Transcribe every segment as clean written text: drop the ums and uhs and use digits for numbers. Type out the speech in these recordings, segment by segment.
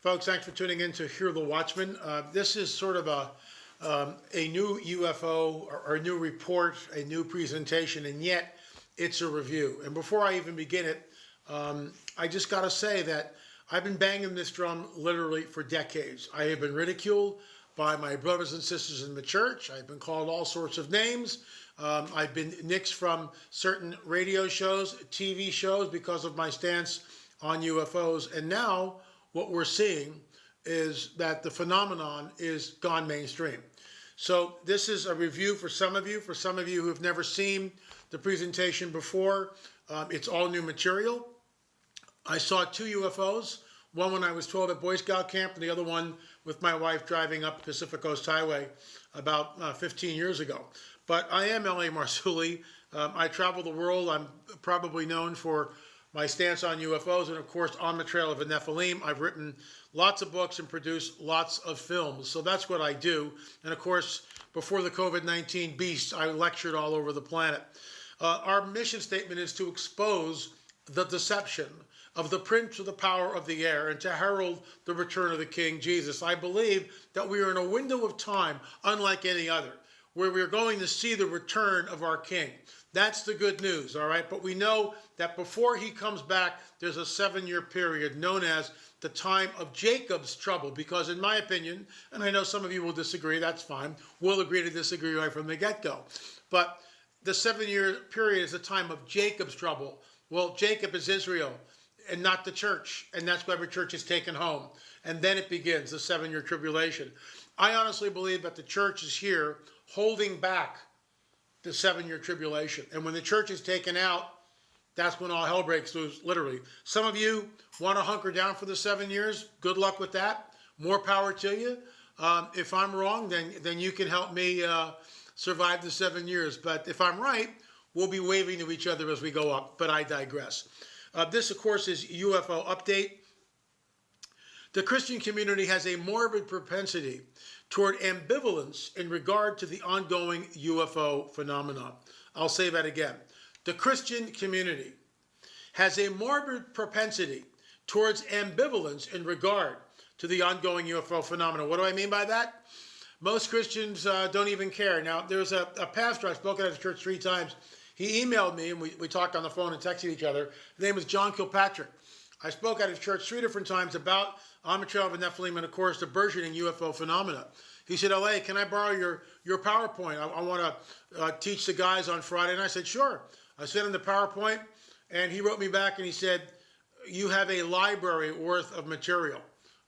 Folks, thanks for tuning in to Hear the Watchman. This is sort of a new UFO or a new report, a new presentation, and yet it's a review. And before I even begin it, I just got to say that I've been banging this drum literally for decades. I have been ridiculed by my brothers and sisters in the church. I've been called all sorts of names. I've been nixed from certain radio shows, TV shows because of my stance on UFOs. And now what we're seeing is that the phenomenon is gone mainstream. So this is a review for some of you who have never seen the presentation before. It's all new material. I saw two UFOs, one when I was 12 at Boy Scout camp and the other one with my wife driving up Pacific Coast Highway about 15 years ago. But I am L.A. Marzulli. I travel the world. I'm probably known for my stance on UFOs and, of course, On the Trail of a Nephilim. I've written lots of books and produced lots of films. So that's what I do. And, of course, before the COVID-19 beast, I lectured all over the planet. Our mission statement is to expose the deception of the prince of the power of the air and to herald the return of the King Jesus. I believe that we are in a window of time unlike any other, where we're going to see the return of our King. That's the good news, all right? But we know that before he comes back, there's a 7-year period known as the time of Jacob's trouble, because in my opinion, and I know some of you will disagree, that's fine. We'll agree to disagree right from the get-go. But the 7-year period is the time of Jacob's trouble. Well, Jacob is Israel and not the church, and that's why every church is taken home. And then it begins, the 7-year tribulation. I honestly believe that the church is here holding back the 7-year tribulation. And when the church is taken out, that's when all hell breaks loose, literally. Some of you want to hunker down for the 7 years. Good luck with that. More power to you. If I'm wrong, then you can help me survive the 7 years. But if I'm right, we'll be waving to each other as we go up. But I digress. This, of course, is UFO Update. The Christian community has a morbid propensity toward ambivalence in regard to the ongoing UFO phenomenon. I'll say that again. The Christian community has a morbid propensity towards ambivalence in regard to the ongoing UFO phenomenon. What do I mean by that? Most Christians don't even care. Now, there's a pastor, I've spoken at his church 3 times. He emailed me, and we talked on the phone and texted each other. His name is John Kilpatrick. I spoke at his church 3 different times about On the Trail of a Nephilim and, of course, the burgeoning UFO phenomena. He said, L.A., can I borrow your PowerPoint? I want to teach the guys on Friday. And I said, sure. I sent him the PowerPoint, and he wrote me back, and he said, you have a library worth of material.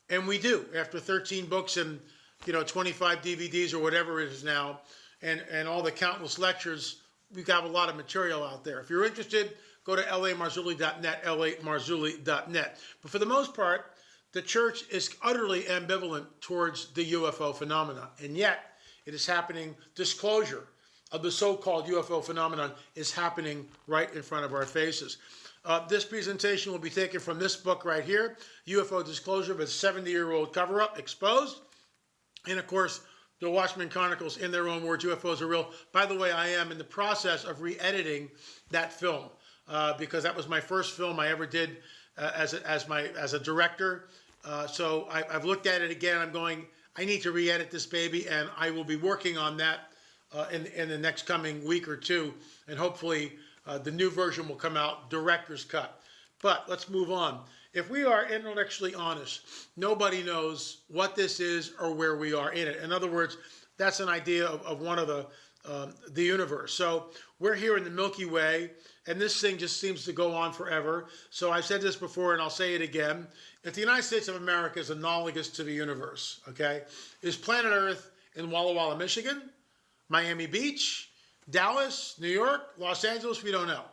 And we do. After 13 books and 25 DVDs or whatever it is now, and all the countless lectures, we've got a lot of material out there. If you're interested, go to lamarzulli.net, lamarzulli.net. But for the most part, the church is utterly ambivalent towards the UFO phenomena. And yet, it is happening. Disclosure of the so-called UFO phenomenon is happening right in front of our faces. This presentation will be taken from this book right here, UFO Disclosure of a 70-year-old cover-up, Exposed. And, of course, the Watchmen Chronicles, in their own words, UFOs are real. By the way, I am in the process of re-editing that film because that was my first film I ever did as a director. So I've looked at it again. I'm going, I need to re-edit this baby, and I will be working on that in the next coming week or 2. And hopefully the new version will come out, director's cut. But let's move on. If we are intellectually honest, nobody knows what this is or where we are in it. In other words, that's an idea of one of the universe. So we're here in the Milky Way, and this thing just seems to go on forever. So I've said this before, and I'll say it again. If the United States of America is analogous to the universe, okay, is planet Earth in Walla Walla, Michigan, Miami Beach, Dallas, New York, Los Angeles? We don't know.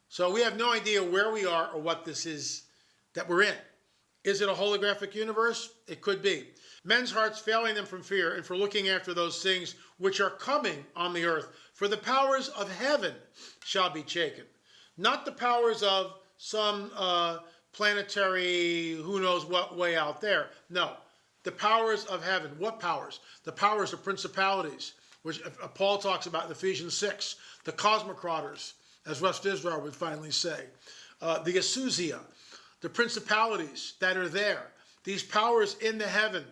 So we have no idea where we are or what this is that we're in. Is it a holographic universe? It could be. Men's hearts failing them from fear and for looking after those things which are coming on the earth. For the powers of heaven shall be shaken. Not the powers of some planetary, who knows what way out there. No, the powers of heaven. What powers? The powers of principalities, which Paul talks about in Ephesians 6. The cosmocrators, as West Israel would finally say. The Asusia, the principalities that are there. these powers in the heaven,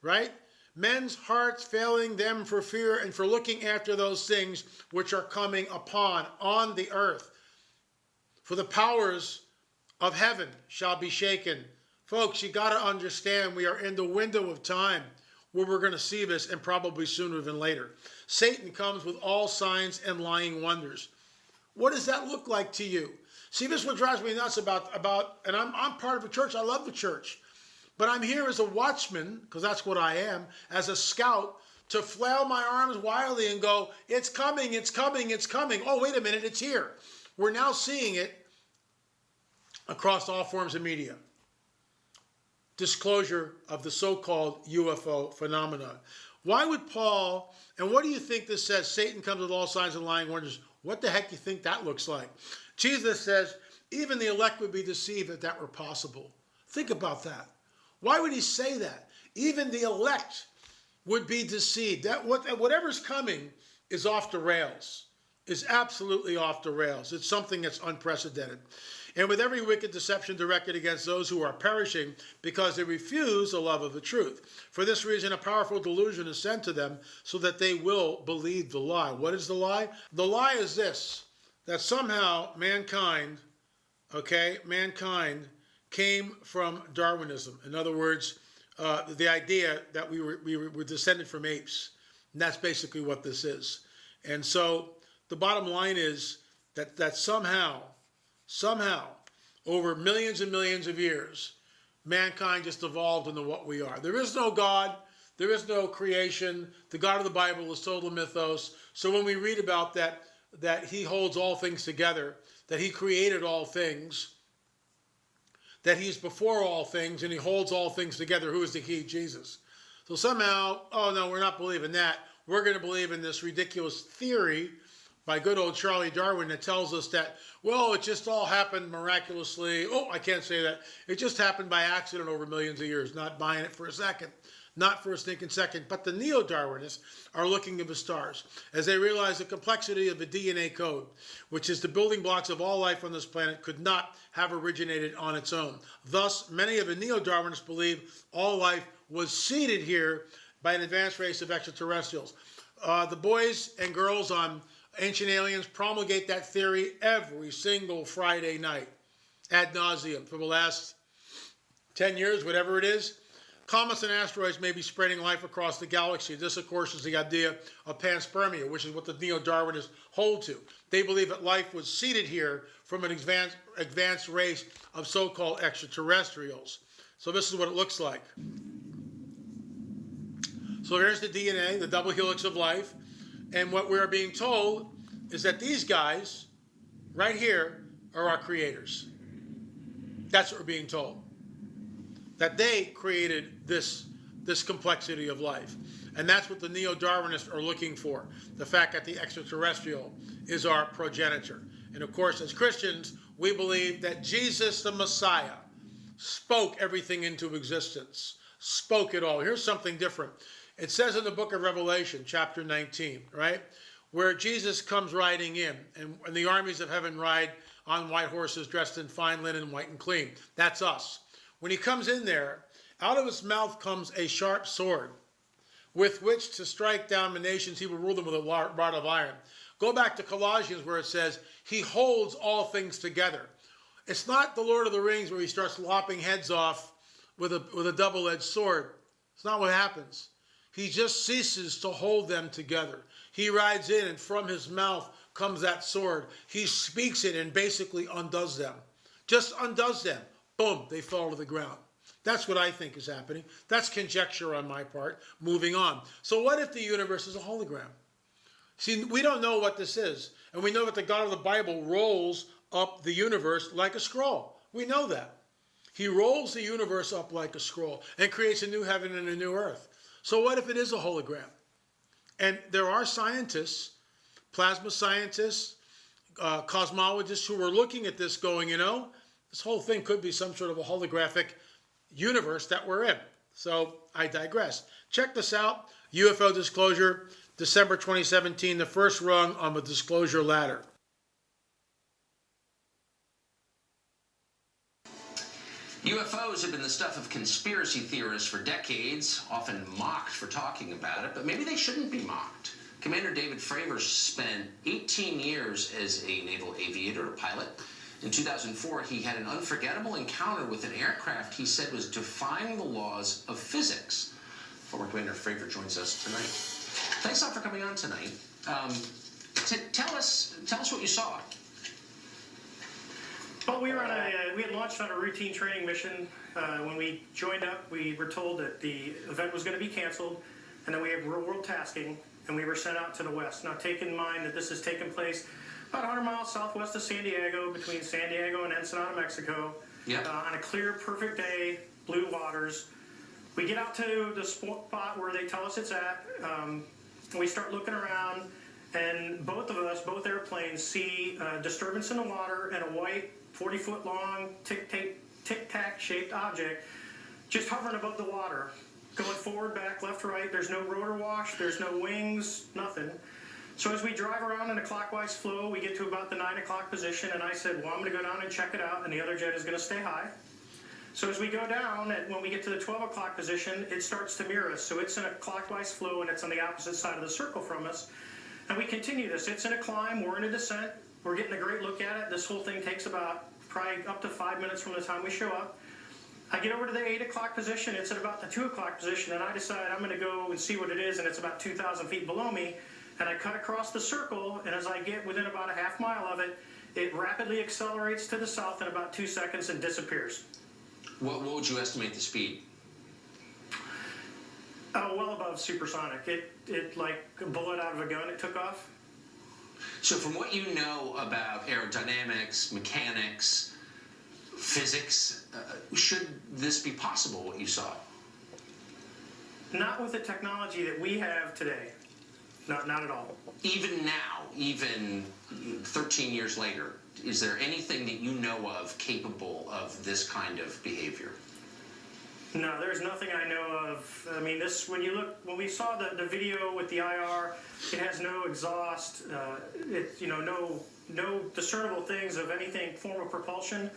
right? Men's hearts failing them for fear and for looking after those things which are coming on the earth. For the powers of heaven shall be shaken. Folks, you got to understand we are in the window of time where we're going to see this, and probably sooner than later. Satan comes with all signs and lying wonders. What does that look like to you? See, this is what drives me nuts about and I'm part of a church. I love the church. But I'm here as a watchman, because that's what I am, as a scout, to flail my arms wildly and go, it's coming, it's coming, it's coming. Oh, wait a minute, it's here. We're now seeing it across all forms of media. Disclosure of the so-called UFO phenomenon. Why would Paul, and what do you think this says? Satan comes with all signs and lying wonders. What the heck do you think that looks like? Jesus says, even the elect would be deceived if that were possible. Think about that. Why would he say that? Even the elect would be deceived. That whatever's coming is off the rails, is absolutely off the rails. It's something that's unprecedented. And with every wicked deception directed against those who are perishing because they refuse the love of the truth. For this reason, a powerful delusion is sent to them so that they will believe the lie. What is the lie? The lie is this, that somehow mankind came from Darwinism. In other words, the idea that we were descended from apes. And that's basically what this is. And so the bottom line is that somehow, over millions and millions of years, mankind just evolved into what we are. There is no God. There is no creation. The God of the Bible is total mythos. So when we read about that he holds all things together, that he created all things, that he's before all things and he holds all things together. Who is the he? Jesus. So somehow, oh no, we're not believing that. We're going to believe in this ridiculous theory by good old Charlie Darwin that tells us that, well, it just all happened miraculously. Oh, I can't say that. It just happened by accident over millions of years. Not buying it for a second. Not for a stinking second. But the neo-Darwinists are looking to the stars as they realize the complexity of the DNA code, which is the building blocks of all life on this planet, could not have originated on its own. Thus, many of the neo-Darwinists believe all life was seeded here by an advanced race of extraterrestrials. The boys and girls on Ancient Aliens promulgate that theory every single Friday night, ad nauseum, for the last 10 years, whatever it is. Comets and asteroids may be spreading life across the galaxy. This, of course, is the idea of panspermia, which is what the neo-Darwinists hold to. They believe that life was seeded here from an advanced race of so-called extraterrestrials. So this is what it looks like. So there's the DNA, the double helix of life. And what we are being told is that these guys right here are our creators. That's what we're being told. That they created this complexity of life. And that's what the neo-Darwinists are looking for. The fact that the extraterrestrial is our progenitor. And of course, as Christians, we believe that Jesus, the Messiah, spoke everything into existence. Spoke it all. Here's something different. It says in the book of Revelation, chapter 19, right? Where Jesus comes riding in, and the armies of heaven ride on white horses dressed in fine linen, white and clean. That's us. When he comes in there, out of his mouth comes a sharp sword with which to strike down the nations. He will rule them with a rod of iron. Go back to Colossians where it says he holds all things together. It's not the Lord of the Rings where he starts lopping heads off with a double-edged sword. It's not what happens. He just ceases to hold them together. He rides in and from his mouth comes that sword. He speaks it and basically undoes them. Just undoes them. Boom, they fall to the ground. That's what I think is happening. That's conjecture on my part. Moving on. So what if the universe is a hologram? See, we don't know what this is. And we know that the God of the Bible rolls up the universe like a scroll. We know that. He rolls the universe up like a scroll and creates a new heaven and a new earth. So what if it is a hologram? And there are scientists, plasma scientists, cosmologists who are looking at this going, you know, this whole thing could be some sort of a holographic universe that we're in. So I digress. Check this out. UFO disclosure, December 2017, the first rung on the disclosure ladder. UFOs have been the stuff of conspiracy theorists for decades, often mocked for talking about it, but maybe they shouldn't be mocked. Commander David Fravor spent 18 years as a naval aviator or pilot. In 2004, he had an unforgettable encounter with an aircraft he said was defying the laws of physics. Former Commander Fravor joins us tonight. Thanks a lot for coming on tonight. Tell us what you saw. Well, we had launched on a routine training mission. When we joined up, we were told that the event was going to be canceled, and then we had real-world tasking, and we were sent out to the west. Now, take in mind that this has taken place about 100 miles southwest of San Diego, between San Diego and Ensenada, Mexico. Yep. On a clear, perfect day, blue waters. We get out to the spot where they tell us it's at. We start looking around, and both airplanes see a disturbance in the water and a white 40-foot long tic-tac shaped object just hovering above the water, going forward, back, left, right. There's no rotor wash, there's no wings, nothing. So as we drive around in a clockwise flow, we get to about the 9 o'clock position, and I said, well, I'm going to go down and check it out, and the other jet is going to stay high. So as we go down, and when we get to the 12 o'clock position, it starts to mirror us. So it's in a clockwise flow, and it's on the opposite side of the circle from us. And we continue this. It's in a climb, we're in a descent. We're getting a great look at it. This whole thing takes about probably up to 5 minutes from the time we show up. I get over to the 8 o'clock position. It's at about the 2 o'clock position, and I decide I'm going to go and see what it is, and it's about 2,000 feet below me. And I cut across the circle, and as I get within about a half mile of it, it rapidly accelerates to the south in about 2 seconds and disappears. What would you estimate the speed? Well above supersonic. It like a bullet out of a gun, it took off. So from what you know about aerodynamics, mechanics, physics, should this be possible, what you saw? Not with the technology that we have today. Not at all. Even now, even 13 years later, is there anything that you know of capable of this kind of behavior? No, there's nothing I know of. I mean, when we saw the video with the IR, it has no exhaust, no discernible things of anything form of propulsion.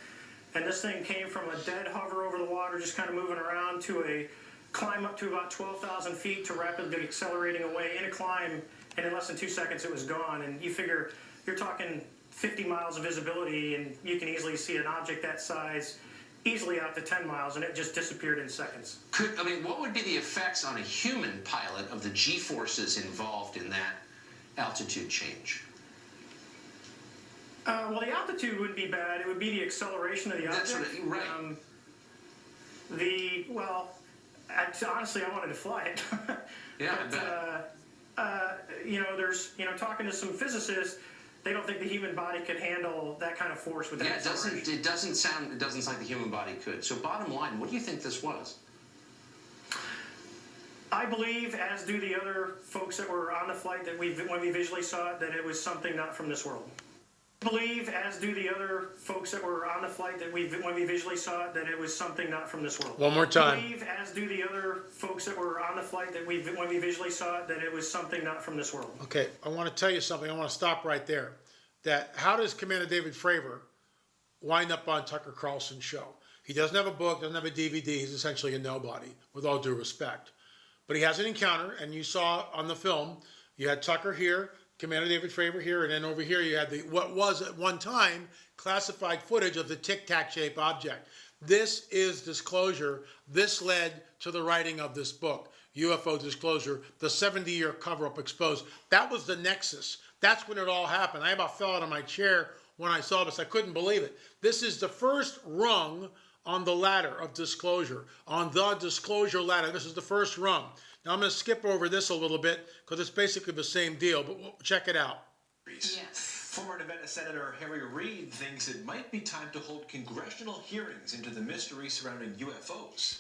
And this thing came from a dead hover over the water, just kind of moving around, to a climb up to about 12,000 feet to rapidly accelerating away in a climb, and in less than 2 seconds it was gone. And you figure you're talking 50 miles of visibility, and you can easily see an object that size easily out to 10 miles, and it just disappeared in seconds. What would be the effects on a human pilot of the G-forces involved in that altitude change? Well, the altitude wouldn't be bad. It would be the acceleration of the object. That's right. Honestly, I wanted to fly it. Yeah, but, talking to some physicists, they don't think the human body could handle that kind of force with that acceleration. It doesn't sound like the human body could. So bottom line, what do you think this was? I believe, as do the other folks that were on the flight, that when we visually saw it, that it was something not from this world. I believe, as do the other folks that were on the flight, that when we visually saw it, that it was something not from this world. One more time. I believe, as do the other folks that were on the flight, that when we visually saw it, that it was something not from this world. Okay, I want to tell you something. I want to stop right there. How does Commander David Fravor wind up on Tucker Carlson's show? He doesn't have a book, doesn't have a DVD. He's essentially a nobody, with all due respect. But he has an encounter, and you saw on the film, you had Tucker here, Commander David Fravor here, and then over here you had what was at one time classified footage of the tic-tac shaped object. This is disclosure. This led to the writing of this book, UFO Disclosure, the 70-year cover-up exposed. That was the nexus. That's when it all happened. I about fell out of my chair when I saw this. I couldn't believe it. This is the first rung on the ladder of disclosure, on the disclosure ladder. This is the first rung. Now, I'm going to skip over this a little bit because it's basically the same deal, but check it out. Yes. Former Nevada Senator Harry Reid thinks it might be time to hold congressional hearings into the mystery surrounding UFOs.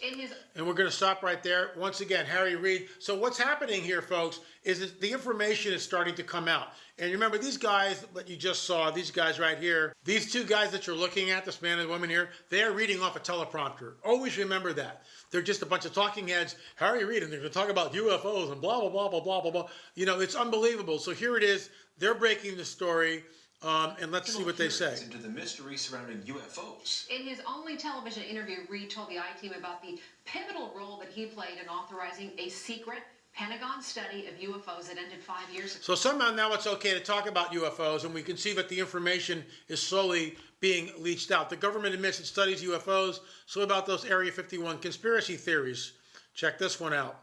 And we're going to stop right there. Once again, Harry Reid. So what's happening here, folks, is that the information is starting to come out. And remember, these guys that you just saw, these guys right here, these two guys that you're looking at, this man and woman here, they are reading off a teleprompter. Always remember that. They're just a bunch of talking heads. Harry Reid, and they're going to talk about UFOs and blah, blah, blah, blah, blah, blah, blah. You know, it's unbelievable. So here it is. They're breaking the story. And let's see what they say. Into the mystery surrounding UFOs. In his only television interview, Reed told the I-Team about the pivotal role that he played in authorizing a secret Pentagon study of UFOs that ended 5 years ago. So somehow now it's okay to talk about UFOs, and we can see that the information is slowly being leached out. The government admits it studies UFOs. So about those Area 51 conspiracy theories, check this one out.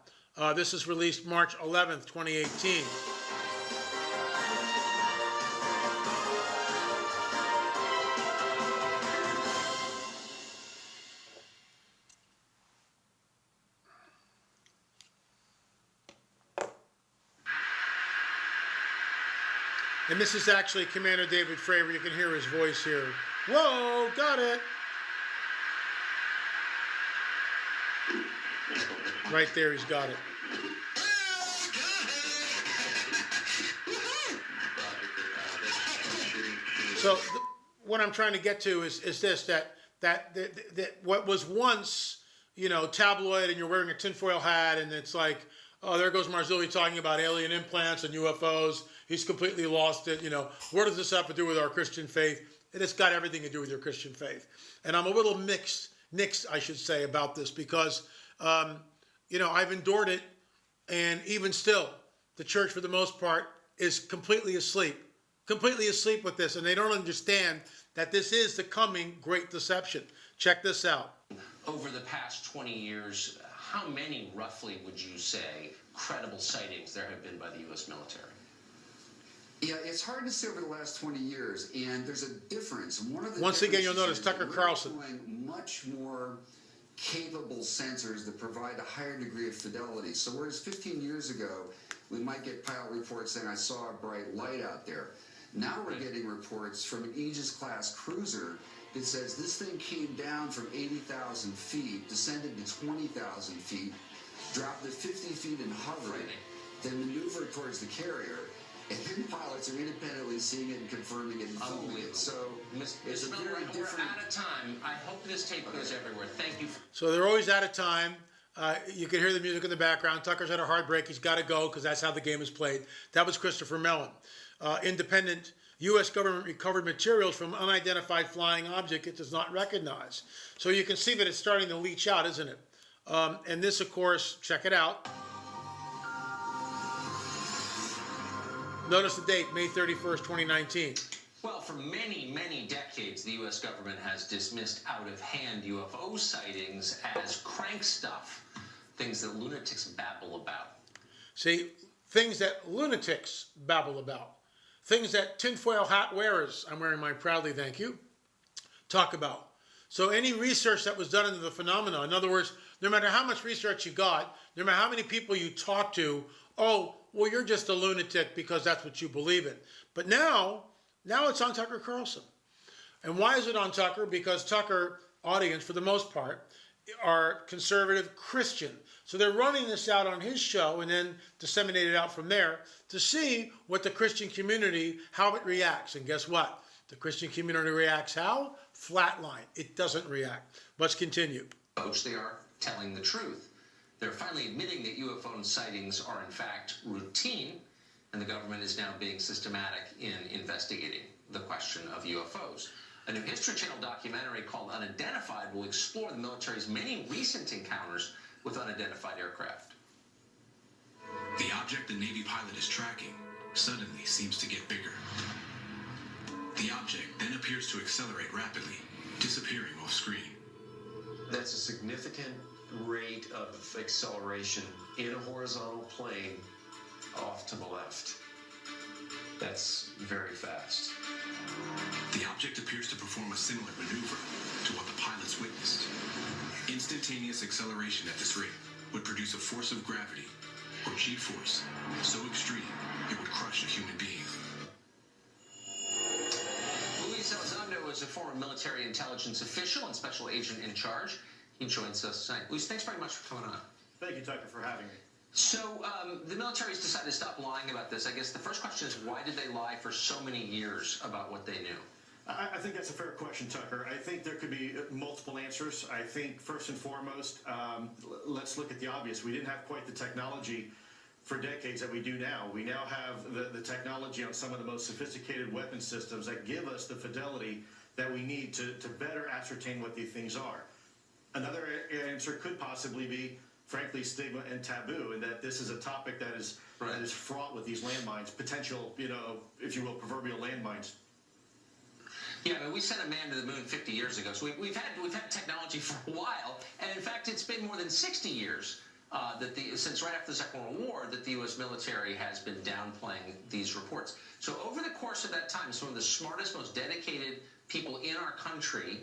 This is released March 11th, 2018. And this is actually Commander David Fravor. You can hear his voice here. Whoa, got it. Right there, he's got it. So what I'm trying to get to is this, that what was once, you know, tabloid and you're wearing a tinfoil hat and it's like, oh, there goes Marzulli talking about alien implants and UFOs. He's completely lost it. You know, what does this have to do with our Christian faith? It's got everything to do with your Christian faith. And I'm a little mixed, I should say, about this because, you know, I've endured it. And even still, the church, for the most part, is completely asleep with this. And they don't understand that this is the coming great deception. Check this out. Over the past 20 years, how many, roughly, would you say, credible sightings there have been by the U.S. military? Yeah, it's hard to say over the last 20 years, and there's a difference. One of the Once again, you'll notice Tucker Carlson. We're deploying much more capable sensors that provide a higher degree of fidelity. So whereas 15 years ago, we might get pilot reports saying, I saw a bright light out there. Now we're getting reports from an Aegis-class cruiser that says this thing came down from 80,000 feet, descended to 20,000 feet, dropped to 50 feet and hovering, then maneuvered towards the carrier. And then pilots are independently seeing it and confirming it and filming it. So it's a very different... We're out of time. I hope this tape goes everywhere. Thank you. So they're always out of time. You can hear the music in the background. Tucker's had a hard break. He's got to go because that's how the game is played. That was Christopher Mellon. Independent U.S. government recovered materials from unidentified flying object it does not recognize. So you can see that it's starting to leach out, isn't it? And this, of course, check it out. Notice the date, May 31st, 2019. Well, for many, many decades, the U.S. government has dismissed out-of-hand UFO sightings as crank stuff, things that lunatics babble about. See, things that lunatics babble about, things that tinfoil hat wearers, I'm wearing mine proudly, thank you, talk about. So any research that was done into the phenomena, in other words, no matter how much research you got, no matter how many people you talk to, oh, well, you're just a lunatic because that's what you believe in. But now it's on Tucker Carlson. And why is it on Tucker? Because Tucker audience, for the most part, are conservative Christian. So they're running this out on his show and then disseminate it out from there to see what the Christian community, how it reacts. And guess what? The Christian community reacts how? Flatline. It doesn't react. Let's continue. Folks, they are telling the truth. They're finally admitting that UFO sightings are in fact routine, and the government is now being systematic in investigating the question of UFOs. A new History Channel documentary called Unidentified will explore the military's many recent encounters with unidentified aircraft. The object the Navy pilot is tracking suddenly seems to get bigger. The object then appears to accelerate rapidly, disappearing off screen. That's a significant rate of acceleration in a horizontal plane off to the left. That's very fast. The object appears to perform a similar maneuver to what the pilots witnessed. Instantaneous acceleration at this rate would produce a force of gravity, or G-force, so extreme it would crush a human being. Luis Elizondo is a former military intelligence official and special agent in charge. He joins us tonight. Luis, thanks very much for coming on. Thank you, Tucker, for having me. So the military's decided to stop lying about this. I guess the first question is, why did they lie for so many years about what they knew? I think that's a fair question, Tucker. I think there could be multiple answers. I think first and foremost, let's look at the obvious. We didn't have quite the technology for decades that we do now. We now have the technology on some of the most sophisticated weapon systems that give us the fidelity that we need to better ascertain what these things are. Another answer could possibly be, frankly, stigma and taboo, and that this is a topic that is fraught with these landmines, potential, if you will, proverbial landmines. Yeah, I mean, we sent a man to the moon 50 years ago, so we've had technology for a while, and in fact, it's been more than 60 years since right after the Second World War that the U.S. military has been downplaying these reports. So over the course of that time, some of the smartest, most dedicated people in our country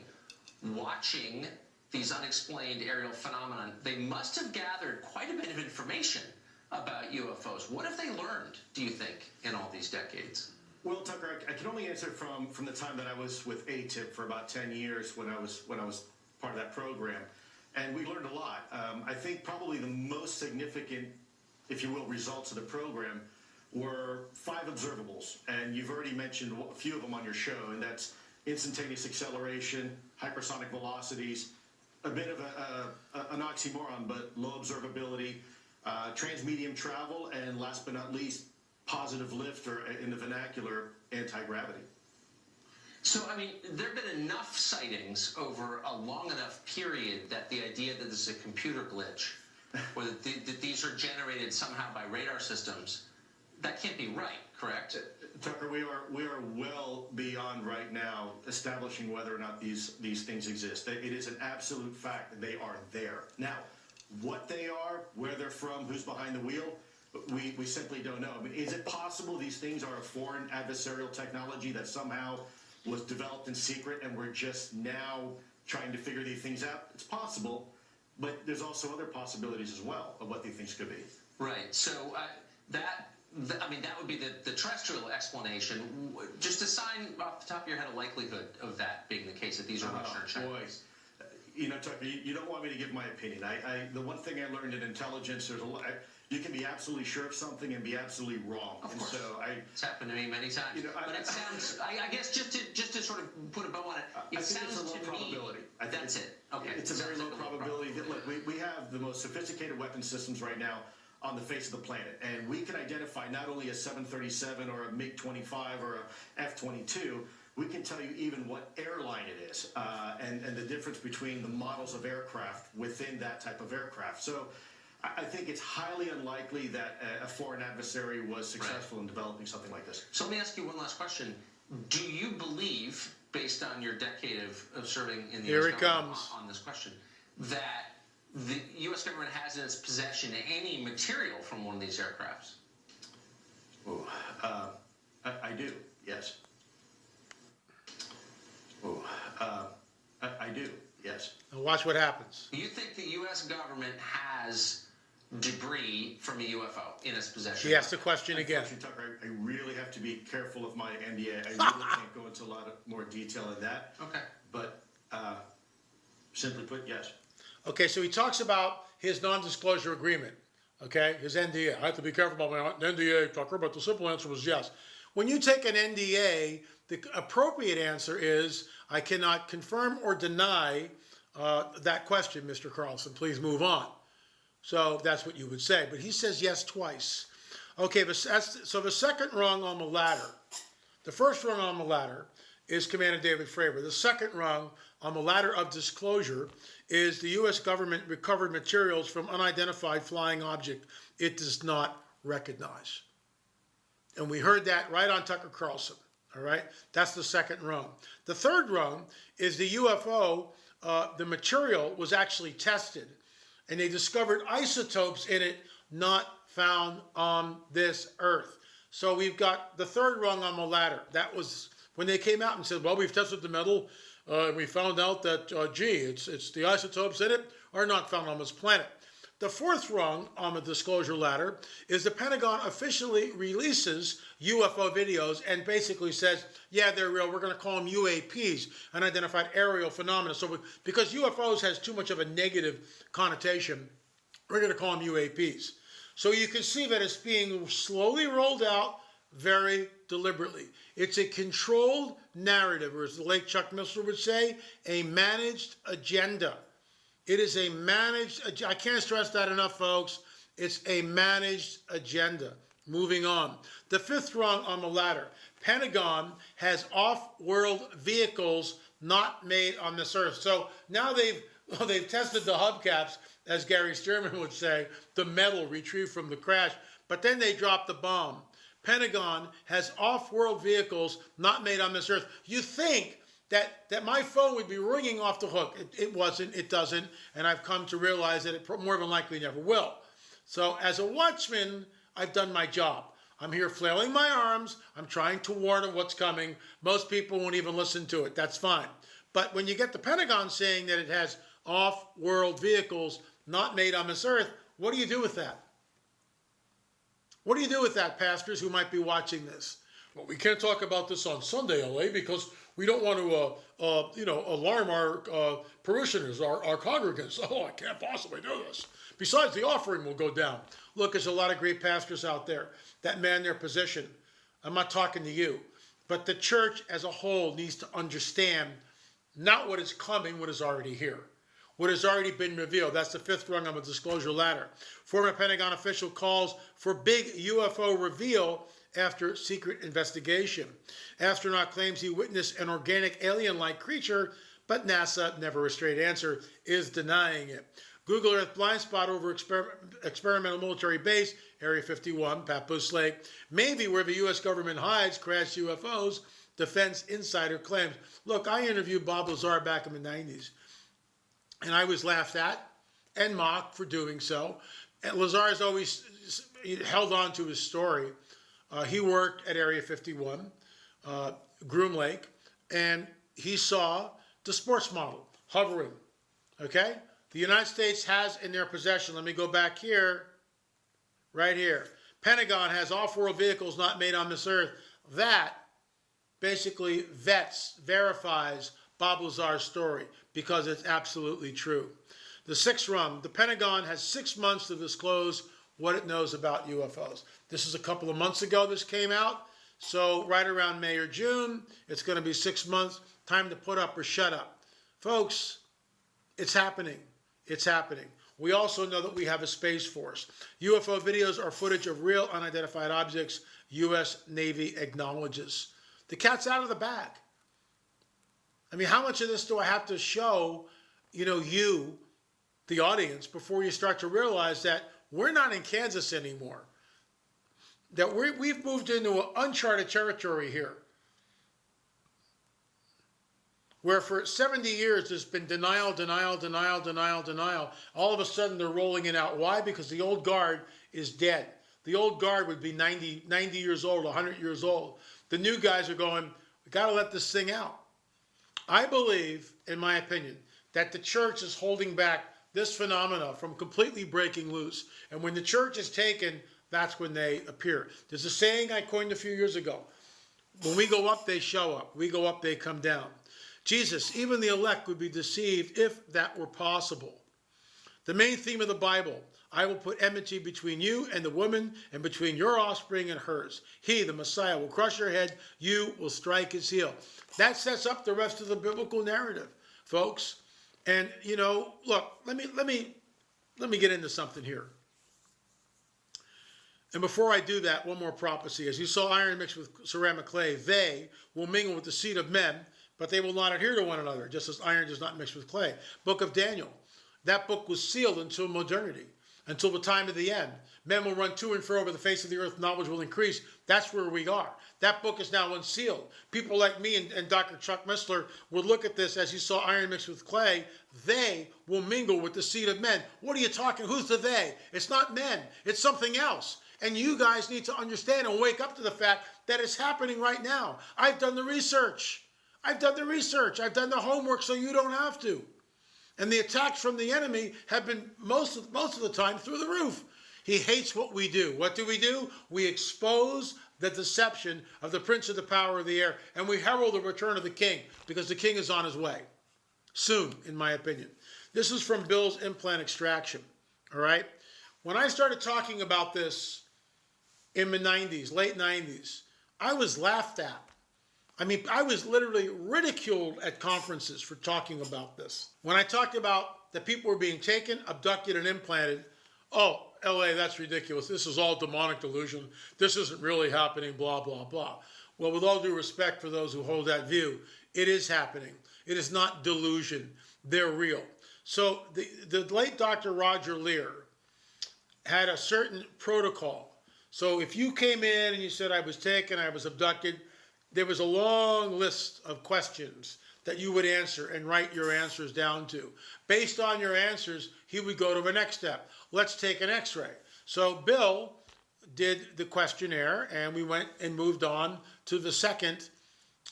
watching these unexplained aerial phenomenon, they must have gathered quite a bit of information about UFOs. What have they learned, do you think, in all these decades? Well, Tucker, I can only answer from the time that I was with ATIP for about 10 years when I was part of that program, and we learned a lot. I think probably the most significant, if you will, results of the program were 5 observables, and you've already mentioned a few of them on your show, and that's instantaneous acceleration, hypersonic velocities, a bit of an oxymoron, but low observability, transmedium travel, and last but not least, positive lift, or in the vernacular, anti-gravity. So, I mean, there have been enough sightings over a long enough period that the idea that this is a computer glitch, or that these are generated somehow by radar systems, that can't be right, correct? Tucker, we are well beyond right now establishing whether or not these things exist. It is an absolute fact that they are there. Now, what they are, where they're from, who's behind the wheel, we simply don't know. I mean, is it possible these things are a foreign adversarial technology that somehow was developed in secret and we're just now trying to figure these things out? It's possible, but there's also other possibilities as well of what these things could be. Right. So that would be the terrestrial explanation. Just assign off the top of your head a likelihood of that being the case, that these are Russian or Chinese. Tucker, you don't want me to give my opinion. The one thing I learned in intelligence, there's a lot. You can be absolutely sure of something and be absolutely wrong. Of course. So it's happened to me many times. But it sounds, I guess, just to sort of put a bow on it, it sounds it's a low to probability. me that's it. Okay. It's a very low probability. Look, we have the most sophisticated weapon systems right now on the face of the planet, and we can identify not only a 737 or a MiG-25 or a F-22. We can tell you even what airline it is, and the difference between the models of aircraft within that type of aircraft. So I think it's highly unlikely that a foreign adversary was successful in developing something like this. So let me ask you one last question. Do you believe, based on your decade of serving in the U.S. government on this question, that the U.S. government has in its possession any material from one of these aircrafts? I do, yes. I do, yes. Now watch what happens. Do you think the U.S. government has debris from a UFO in its possession? She asked the question again. Tucker, I really have to be careful of my NDA. I really can't go into a lot of more detail in that. Okay. But simply put, yes. Okay, so he talks about his non-disclosure agreement, okay, his NDA. I have to be careful about my NDA, Tucker, but the simple answer was yes. When you take an NDA, the appropriate answer is, I cannot confirm or deny that question, Mr. Carlson. Please move on. So that's what you would say. But he says yes twice. Okay, so the second rung on the ladder, the first rung on the ladder is Commander David Fravor. The second rung on the ladder of disclosure is the U.S. government recovered materials from unidentified flying object it does not recognize. And we heard that right on Tucker Carlson. All right, that's the second rung. The third rung is the UFO. The material was actually tested, and they discovered isotopes in it not found on this earth. So we've got the third rung on the ladder. That was when they came out and said, well, we've tested the metal, and we found out that, it's the isotopes in it are not found on this planet. The fourth rung on the disclosure ladder is the Pentagon officially releases UFO videos and basically says, yeah, they're real. We're going to call them UAPs, unidentified aerial phenomena. So because UFOs has too much of a negative connotation, we're going to call them UAPs. So you can see that it's being slowly rolled out very deliberately. It's a controlled narrative, or as the late Chuck Missler would say, a managed agenda. It is a managed, I can't stress that enough, folks. It's a managed agenda. Moving on. The fifth rung on the ladder. Pentagon has off-world vehicles not made on this earth. So now they've tested the hubcaps, as Gary Stearman would say, the metal retrieved from the crash. But then they dropped the bomb. Pentagon has off-world vehicles not made on this earth. You think that my phone would be ringing off the hook. It wasn't, it doesn't, and I've come to realize that it more than likely never will. So as a watchman, I've done my job. I'm here flailing my arms. I'm trying to warn of what's coming. Most people won't even listen to it. That's fine. But when you get the Pentagon saying that it has off-world vehicles not made on this earth, what do you do with that? What do you do with that, pastors who might be watching this? Well, we can't talk about this on Sunday, LA, because we don't want to, alarm our parishioners, our congregants. Oh, I can't possibly do this. Besides, the offering will go down. Look, there's a lot of great pastors out there that man their position. I'm not talking to you. But the church as a whole needs to understand not what is coming, what is already here. What has already been revealed. That's the fifth rung on the disclosure ladder. Former Pentagon official calls for big UFO reveal after secret investigation. Astronaut claims he witnessed an organic alien-like creature, but NASA, never a straight answer, is denying it. Google Earth blind spot over experimental military base, Area 51, Papoose Lake, maybe where the U.S. government hides crashed UFOs, defense insider claims. Look, I interviewed Bob Lazar back in the 90s, and I was laughed at and mocked for doing so. And Lazar's always held on to his story. He worked at Area 51, Groom Lake, and he saw the sports model hovering, okay? The United States has in their possession, let me go back here, right here. Pentagon has off-world vehicles not made on this earth. That basically verifies Bob Lazar's story because it's absolutely true. The sixth rung, the Pentagon has 6 months to disclose what it knows about UFOs. This is a couple of months ago this came out. So right around May or June, it's going to be 6 months. Time to put up or shut up. Folks, it's happening. It's happening. We also know that we have a Space Force. UFO videos are footage of real unidentified objects, U.S. Navy acknowledges. The cat's out of the bag. I mean, how much of this do I have to show, you, the audience, before you start to realize that we're not in Kansas anymore? That we've moved into uncharted territory here, where for 70 years there's been denial. All of a sudden they're rolling it out. Why? Because the old guard is dead. The old guard would be 90 years old, 100 years old. The new guys are going, we got to let this thing out. I believe, in my opinion, that the church is holding back this phenomena from completely breaking loose. And when the church is taken, that's when they appear. There's a saying I coined a few years ago. When we go up, they show up. We go up, they come down. Jesus, even the elect would be deceived if that were possible. The main theme of the Bible, I will put enmity between you and the woman, and between your offspring and hers. He, the Messiah, will crush your head. You will strike his heel. That sets up the rest of the biblical narrative, folks. And, look, let me get into something here. And before I do that, one more prophecy. As you saw iron mixed with ceramic clay, they will mingle with the seed of men, but they will not adhere to one another, just as iron does not mix with clay. Book of Daniel. That book was sealed until modernity, until the time of the end. Men will run to and fro over the face of the earth. Knowledge will increase. That's where we are. That book is now unsealed. People like me and Dr. Chuck Missler will look at this as you saw iron mixed with clay. They will mingle with the seed of men. What are you talking? Who's the they? It's not men. It's something else. And you guys need to understand and wake up to the fact that it's happening right now. I've done the research. I've done the homework so you don't have to. And the attacks from the enemy have been most of the time through the roof. He hates what we do. What do? We expose the deception of the prince of the power of the air, and we herald the return of the king, because the king is on his way. Soon, in my opinion. This is from Bill's Implant Extraction. All right? When I started talking about this in the 90s, late 90s, I was laughed at. I mean, I was literally ridiculed at conferences for talking about this. When I talked about that people were being taken, abducted, and implanted, oh, LA, that's ridiculous. This is all demonic delusion. This isn't really happening, blah, blah, blah. Well, with all due respect for those who hold that view, it is happening. It is not delusion. They're real. So the late Dr. Roger Lear had a certain protocol. So if you came in and you said, I was taken, I was abducted, there was a long list of questions that you would answer and write your answers down to. Based on your answers, he would go to the next step. Let's take an x-ray. So Bill did the questionnaire, and we went and moved on to the second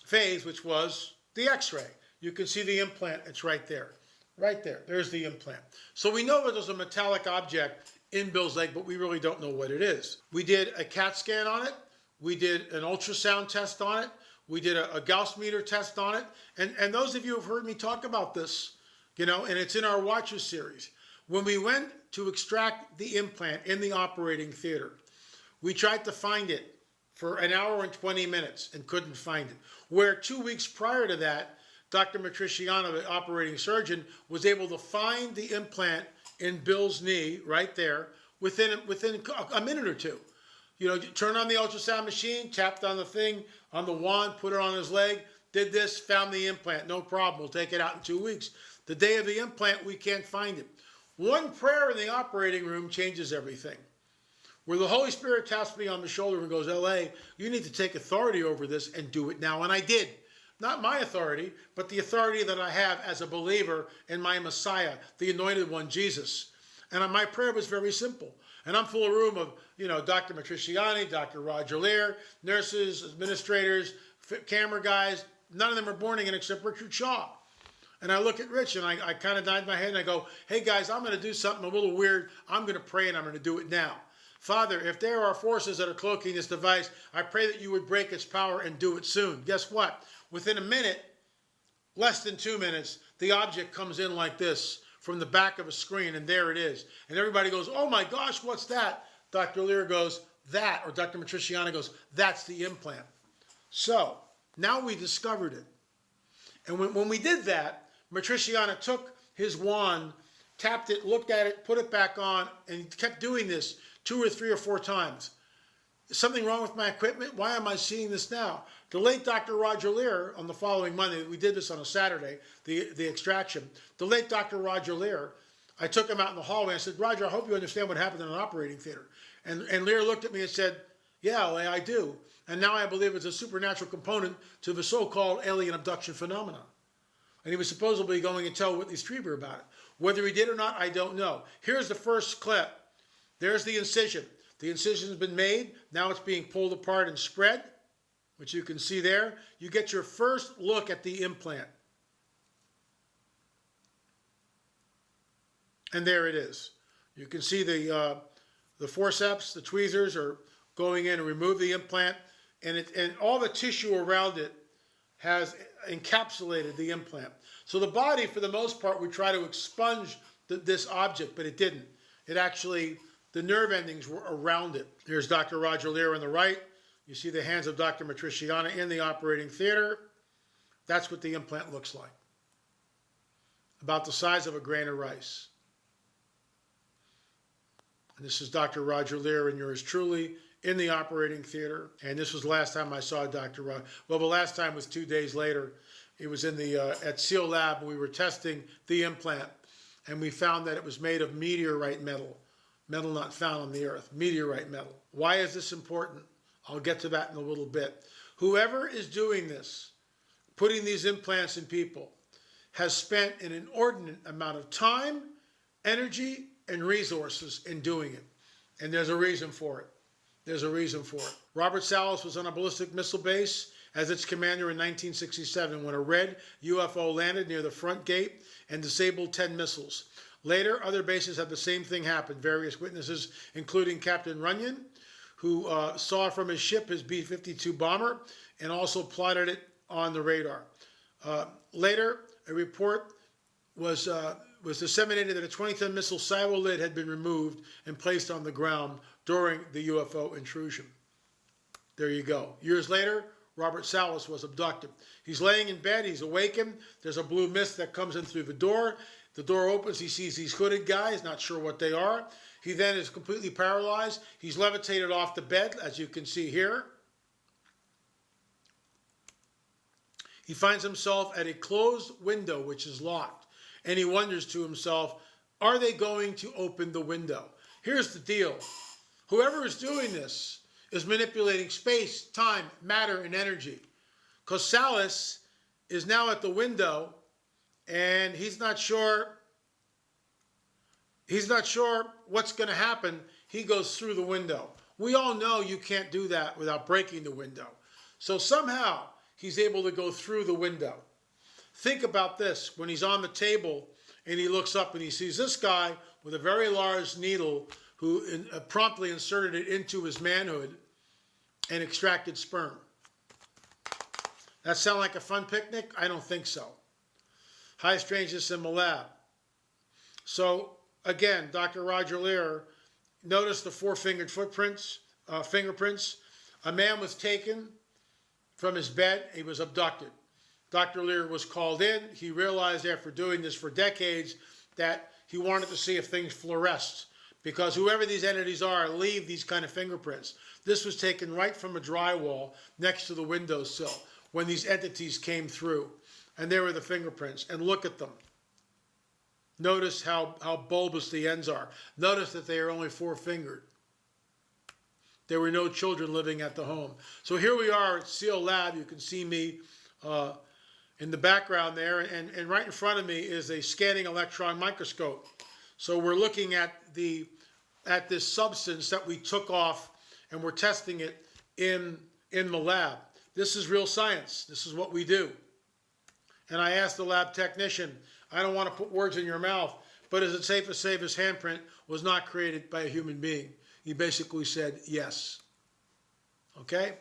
phase, which was the x-ray. You can see the implant. It's right there. Right there. There's the implant. So we know that there's a metallic object in Bill's leg, but we really don't know what it is. We did a CAT scan on it. We did an ultrasound test on it. We did a Gauss meter test on it. And those of you who have heard me talk about this, and it's in our Watches series. When we went to extract the implant in the operating theater, we tried to find it for an hour and 20 minutes and couldn't find it. Where 2 weeks prior to that, Dr. Matriciano, the operating surgeon, was able to find the implant in Bill's knee right there within a minute or two. Turn on the ultrasound machine, tapped on the thing, on the wand, put it on his leg, did this, found the implant, no problem, we'll take it out in 2 weeks. The day of the implant, we can't find it. One prayer in the operating room changes everything. Where the Holy Spirit taps me on the shoulder and goes, LA, you need to take authority over this and do it now. And I did. Not my authority, but the authority that I have as a believer in my Messiah, the Anointed One, Jesus. And my prayer was very simple. And I'm full of room of, Dr. Matriciani, Dr. Roger Lear, nurses, administrators, camera guys. None of them are born again except Richard Shaw. And I look at Rich and I kind of nod my head and I go, hey guys, I'm going to do something a little weird. I'm going to pray and I'm going to do it now. Father, if there are forces that are cloaking this device, I pray that you would break its power and do it soon. Guess what? Within a minute, less than 2 minutes, the object comes in like this from the back of a screen, and there it is. And everybody goes, oh my gosh, what's that? Dr. Lear goes, that, or Dr. Matriciani goes, that's the implant. So, now we discovered it. And when we did that, Matriciani took his wand, tapped it, looked at it, put it back on, and he kept doing this 2 or 3 or 4 times. Is something wrong with my equipment? Why am I seeing this now? The late Dr. Roger Lear, on the following Monday, we did this on a Saturday, the extraction. The late Dr. Roger Lear, I took him out in the hallway and I said, Roger, I hope you understand what happened in an operating theater. And Lear looked at me and said, yeah, I do. And now I believe it's a supernatural component to the so-called alien abduction phenomenon. And he was supposedly going to tell Whitley Strieber about it. Whether he did or not, I don't know. Here's the first clip. There's the incision. The incision's been made. Now it's being pulled apart and spread, which you can see there. You get your first look at the implant. And there it is. You can see the forceps, the tweezers are going in to remove the implant, and all the tissue around it has encapsulated the implant. So the body, for the most part, would try to expunge this object, but it didn't. It actually, the nerve endings were around it. There's Dr. Roger Lear on the right. You see the hands of Dr. Matriciani in the operating theater. That's what the implant looks like. About the size of a grain of rice. And this is Dr. Roger Lear and yours truly in the operating theater. And this was the last time I saw Dr. Roger. Well, the last time was 2 days later. It was in the at Seal Lab. We were testing the implant, and we found that it was made of meteorite metal. Metal not found on the earth. Meteorite metal. Why is this important? I'll get to that in a little bit. Whoever is doing this, putting these implants in people, has spent an inordinate amount of time, energy, and resources in doing it. And there's a reason for it. There's a reason for it. Robert Salas was on a ballistic missile base as its commander in 1967 when a red UFO landed near the front gate and disabled 10 missiles. Later, other bases had the same thing happen. Various witnesses, including Captain Runyon, who saw from his ship his B-52 bomber and also plotted it on the radar. Later, a report was disseminated that a 20-ton missile silo lid had been removed and placed on the ground during the UFO intrusion. There you go. Years later, Robert Salas was abducted. He's laying in bed. He's awakened. There's a blue mist that comes in through the door. The door opens. He sees these hooded guys, not sure what they are. He then is completely paralyzed. He's levitated off the bed, as you can see here. He finds himself at a closed window, which is locked. And he wonders to himself, are they going to open the window? Here's the deal. Whoever is doing this is manipulating space, time, matter, and energy. Because Salis is now at the window, and he's not sure what's going to happen. He goes through the window. We all know you can't do that without breaking the window. So somehow he's able to go through the window. Think about this. When he's on the table and he looks up and he sees this guy with a very large needle who promptly inserted it into his manhood and extracted sperm. That sound like a fun picnic? I don't think so. High strangeness in the lab. So again, Dr. Roger Lear noticed the four-fingered fingerprints. A man was taken from his bed. He was abducted. Dr. Lear was called in. He realized after doing this for decades that he wanted to see if things fluoresced, because whoever these entities are leave these kind of fingerprints. This was taken right from a drywall next to the windowsill when these entities came through. And there were the fingerprints. And look at them. Notice how bulbous the ends are. Notice that they are only four-fingered. There were no children living at the home. So here we are at SEAL Lab. You can see me in the background there. And right in front of me is a scanning electron microscope. So we're looking at this substance that we took off, and we're testing it in the lab. This is real science. This is what we do. And I asked the lab technician, I don't want to put words in your mouth, but is it safe to say his handprint was not created by a human being? He basically said yes. Okay?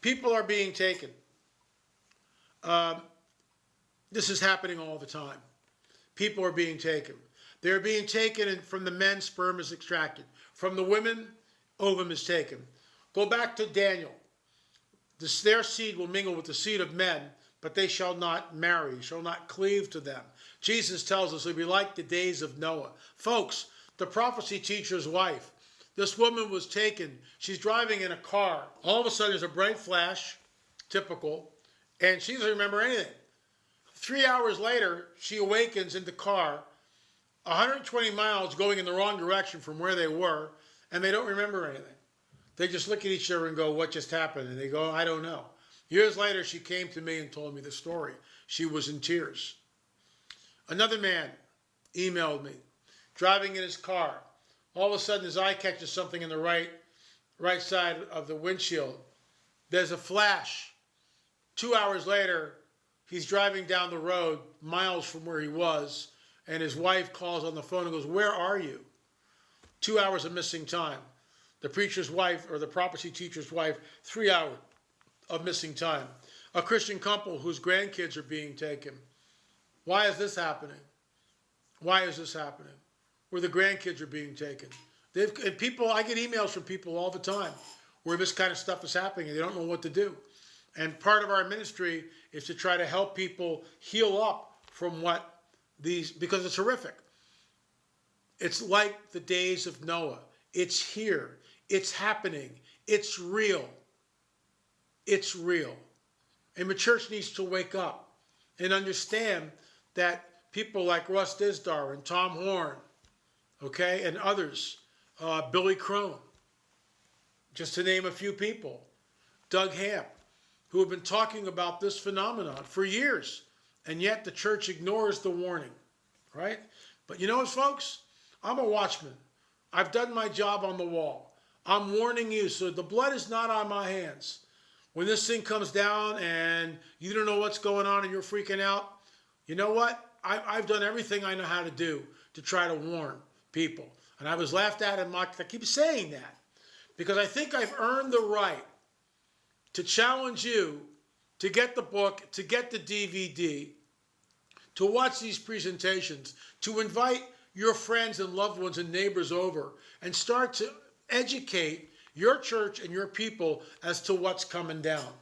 People are being taken. This is happening all the time. People are being taken. They're being taken, and from the men, sperm is extracted. From the women, ovum is taken. Go back to Daniel. Their seed will mingle with the seed of men, but they shall not marry, shall not cleave to them. Jesus tells us it'll be like the days of Noah. Folks, the prophecy teacher's wife, this woman was taken. She's driving in a car. All of a sudden, there's a bright flash, typical, and she doesn't remember anything. 3 hours later, she awakens in the car, 120 miles going in the wrong direction from where they were, and they don't remember anything. They just look at each other and go, what just happened? And they go, I don't know. Years later, she came to me and told me the story. She was in tears. Another man emailed me, driving in his car. All of a sudden, his eye catches something in the right side of the windshield. There's a flash. 2 hours later, he's driving down the road miles from where he was, and his wife calls on the phone and goes, where are you? 2 hours of missing time. The preacher's wife, or the prophecy teacher's wife, 3 hours of missing time. A Christian couple whose grandkids are being taken. Why is this happening? Why is this happening? Where the grandkids are being taken. And people, I get emails from people all the time where this kind of stuff is happening and they don't know what to do. And part of our ministry is to try to help people heal up from what these, because it's horrific. It's like the days of Noah. It's here. It's happening. It's real. It's real. And the church needs to wake up and understand that people like Russ Dizdar and Tom Horn, okay, and others, Billy Crone, just to name a few people, Doug Hamp, who have been talking about this phenomenon for years, and yet the church ignores the warning, right? But you know what, folks? I'm a watchman. I've done my job on the wall. I'm warning you, so the blood is not on my hands. When this thing comes down and you don't know what's going on and you're freaking out, you know what? I've done everything I know how to do to try to warn people. And I was laughed at and mocked. I keep saying that because I think I've earned the right to challenge you to get the book, to get the DVD, to watch these presentations, to invite your friends and loved ones and neighbors over and start to educate your church and your people as to what's coming down.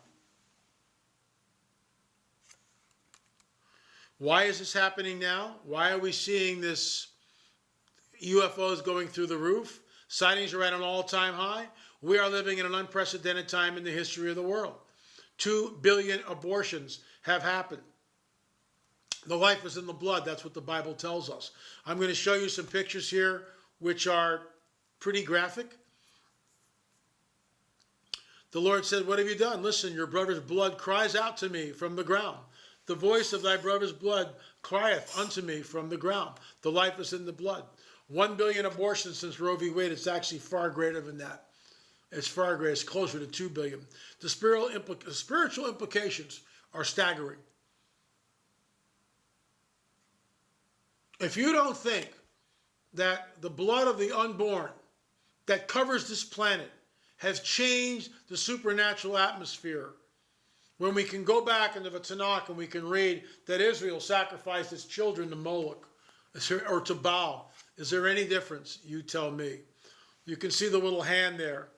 Why is this happening now? Why are we seeing this UFOs going through the roof. Sightings are at an all-time high. We are living in an unprecedented time in the history of the world. 2 billion abortions have happened. The life is in the blood. That's what the Bible tells us. I'm going to show you some pictures here which are pretty graphic. The Lord said, what have you done? Listen, your brother's blood cries out to me from the ground. The voice of thy brother's blood crieth unto me from the ground. The life is in the blood. 1 billion abortions since Roe v. Wade. It's actually far greater than that. It's far greater. It's closer to 2 billion. The spiritual implications are staggering. If you don't think that the blood of the unborn that covers this planet has changed the supernatural atmosphere, when we can go back into the Tanakh and we can read that Israel sacrificed its children to Moloch or to Baal, is there any difference? You tell me. You can see the little hand there.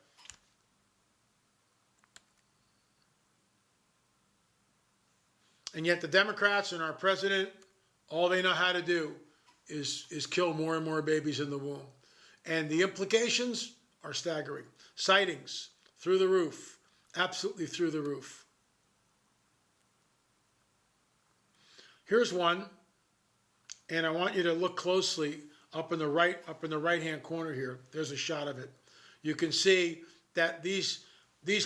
And yet the Democrats and our president, all they know how to do is kill more and more babies in the womb. And the implications are staggering. Sightings through the roof, absolutely through the roof. Here's one, and I want you to look closely up in the right-hand corner here. There's a shot of it. You can see that these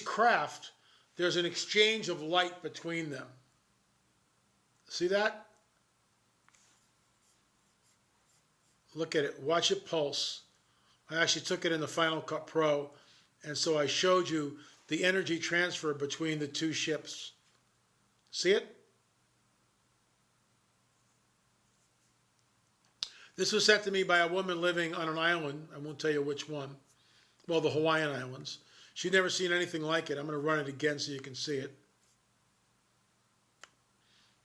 craft, there's an exchange of light between them. See that? Look at it. Watch it pulse. I actually took it in the Final Cut Pro, and so I showed you the energy transfer between the two ships. See it? This was sent to me by a woman living on an island. I won't tell you which one. Well, the Hawaiian Islands. She'd never seen anything like it. I'm going to run it again so you can see it.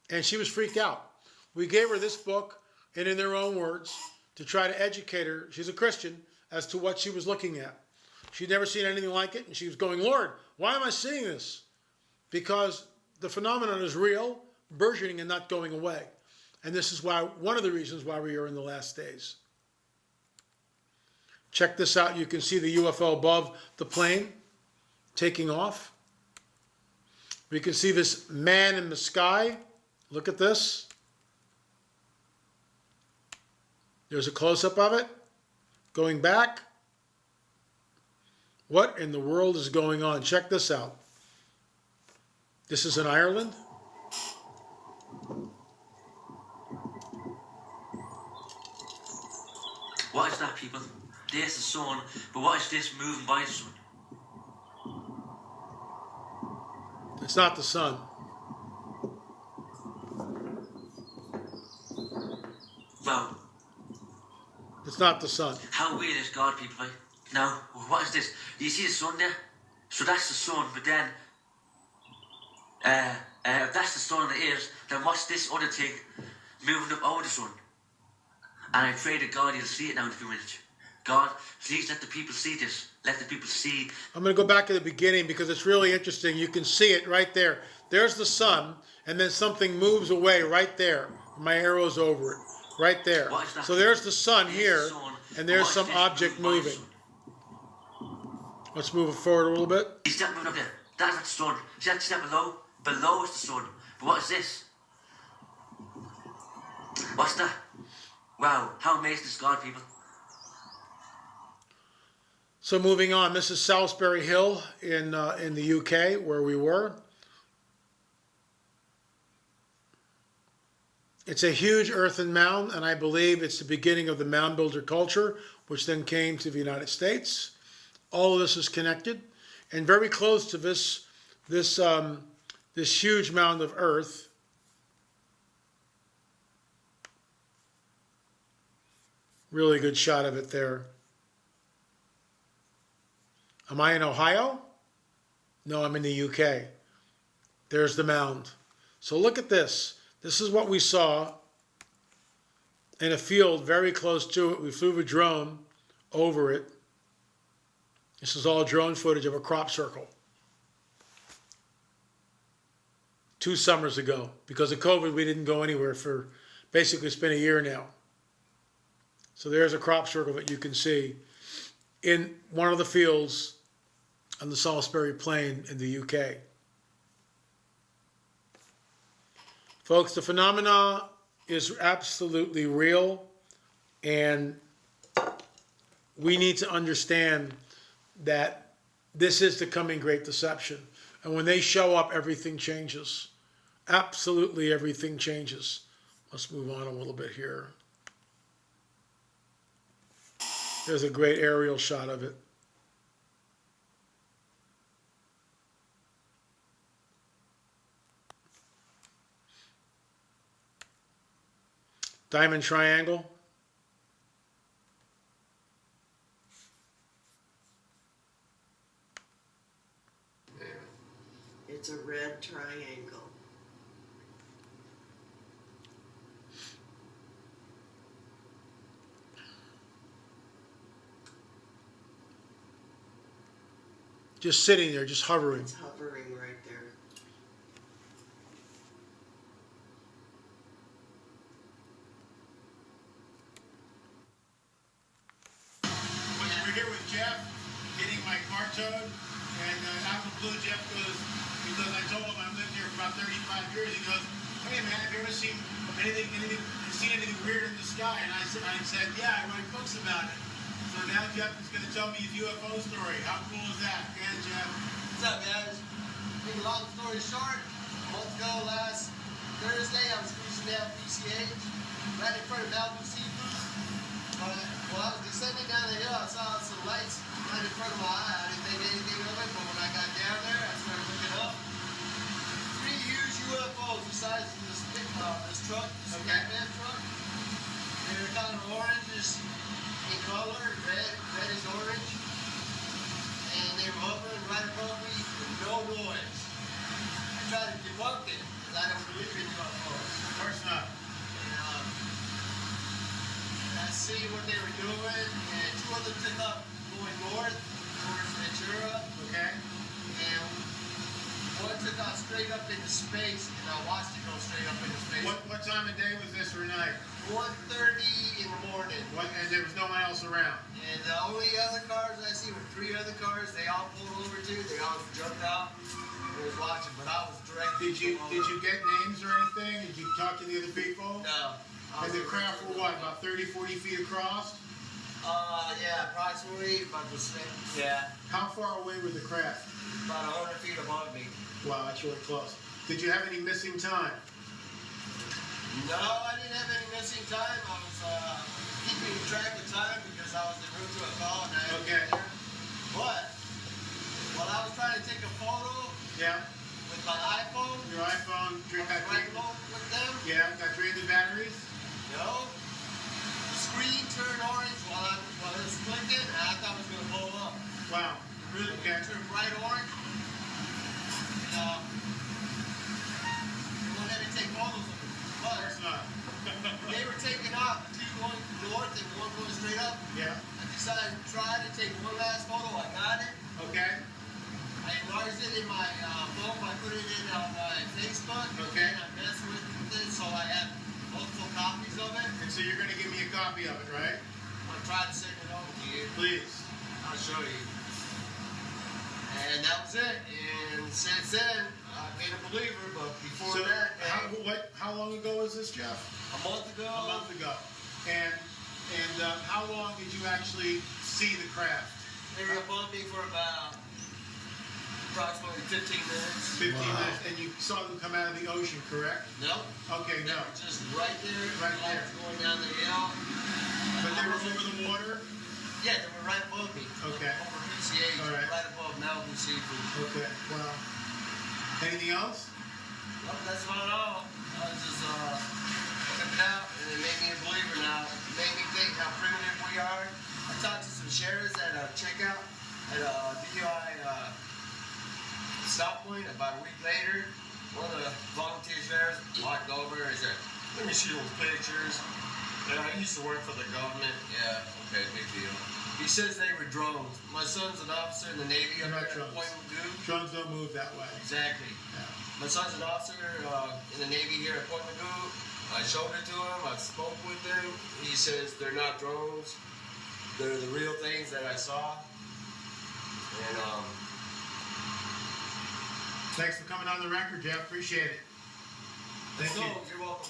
And she was freaked out. We gave her this book, and in their own words, to try to educate her, she's a Christian, as to what she was looking at. She'd never seen anything like it, and she was going, Lord, why am I seeing this? Because the phenomenon is real, burgeoning, and not going away. And this is why, one of the reasons why we are in the last days. Check this out. You can see the UFO above the plane taking off. We can see this man in the sky. Look at this. There's a close-up of it. Going back. What in the world is going on? Check this out. This is in Ireland. What is that, people? There's the sun, but what is this moving by the sun? It's not the sun. Well, it's not the sun. How weird is God, people? Right? Now, what is this? Do you see the sun there? So that's the sun, but then, if that's the sun that is, then what's this other thing moving up over the sun? And I pray to God you'll see it now in a few minutes. God, please let the people see this. Let the people see. I'm going to go back to the beginning because it's really interesting. You can see it right there. There's the sun, and then something moves away right there. My arrow's over it. Right there. So there's the sun here, and there's some object moving. Let's move it forward a little bit. See that moving up there? That's not the sun. See that below? Below is the sun. But what is this? What's that? Wow, how amazing is God, people? So moving on, this is Salisbury Hill in the UK, where we were. It's a huge earthen mound, and I believe it's the beginning of the mound builder culture, which then came to the United States. All of this is connected, and very close to this huge mound of earth. Really good shot of it there. Am I in Ohio? No, I'm in the UK. There's the mound. So look at this. This is what we saw in a field very close to it. We flew a drone over it. This is all drone footage of a crop circle. 2 summers ago. Because of COVID, we didn't go anywhere for basically it's been a year now. So there's a crop circle that you can see in one of the fields on the Salisbury Plain in the UK. Folks, the phenomena is absolutely real, and we need to understand that this is the coming Great Deception. And when they show up, everything changes. Absolutely everything changes. Let's move on a little bit here. There's a great aerial shot of it. Diamond triangle. It's a red triangle. Just sitting there, just hovering. It's hovering right there. We're here with Jeff, getting my car towed, and out of the blue, Jeff goes, because I told him I've lived here for about 35 years, he goes, hey man, have you ever seen anything weird in the sky? And I said, yeah, I write books about it. So now Jeff is going to tell me his UFO story. How cool is that? Yeah, Jeff. What's up, guys? Make a long story short, a month ago, last Thursday, I was cruising down PCH, right in front of Malibu Seafood. While I was descending down the hill, I saw some lights right in front of my eye. I didn't think anything of it, but when I got down there, I started looking up. 3 huge UFOs the size of this truck, this Catman truck. They were kind of orange in color, red is orange. And they were hovering right above me with no noise. I tried to debunk it, because I don't believe in UFOs. Of course not. I see what they were doing, and 2 of them took off going north towards Ventura. Okay. And one took off straight up into space, and I watched it go straight up into space. What time of day was this or night? 1:30 in the morning. And there was no one else around? And the only other cars I see were 3 other cars. They all pulled over too. They all jumped out. I was watching, but I was directly. Did you get names or anything? Did you talk to the other people? No. And the craft were what, about 30, 40 feet across? Yeah, approximately about the same. Yeah. How far away were the craft? About 100 feet above me. Wow, that's really close. Did you have any missing time? No, I didn't have any missing time. I was keeping track of time because I was en route to a call and I had to get there. But while I was trying to take a photo with my iPhone, your iPhone got drained with them. Yeah, got drained the batteries. No, the screen turned orange while it was clicking, and I thought it was going to blow up. Wow. Really? Okay. It turned bright orange. And they won't let me take photos of it. But of course not. They were taking off, 2 going north and 1 going straight up. Yeah. I decided to try to take one last photo. I got it. Okay. I enlarged it in my phone. I put it in on my Facebook. Okay. And I messed with it, so I have multiple copies of it. And so you're going to give me a copy of it, right? I'm going to try to send it over to you. Please. I'll show you. And that was it. And since then, I've been a believer, but before that... How long ago was this, Jeff? A month ago. A month ago. And how long did you actually see the craft? They were above me for about approximately 15 minutes. 15 minutes, and you saw them come out of the ocean, correct? No. Okay, no. Just right there. Right there. Going down the hill. But they were over the water? Yeah, they were right above me. Okay. Over PCH, all right. right above Malibu Seafood. Okay, wow. Anything else? Well, that's about all. I was just looking it out, and it made me a believer now. It made me think how primitive we are. I talked to some sheriffs at a checkout at a DUI stop point about a week later. One of the volunteer sheriffs walked over and said, let me see those pictures. Yeah, I used to work for the government. Yeah, okay, big deal. He says they were drones. My son's an officer in the Navy up at Point Magoo. Drones don't move that way. Exactly. Yeah. My son's an officer in the Navy here at Point Magoo, I showed it to him. I spoke with him. He says they're not drones. They're the real things that I saw. And Thanks for coming on the record, Jeff. Appreciate it. Thank you. You're welcome.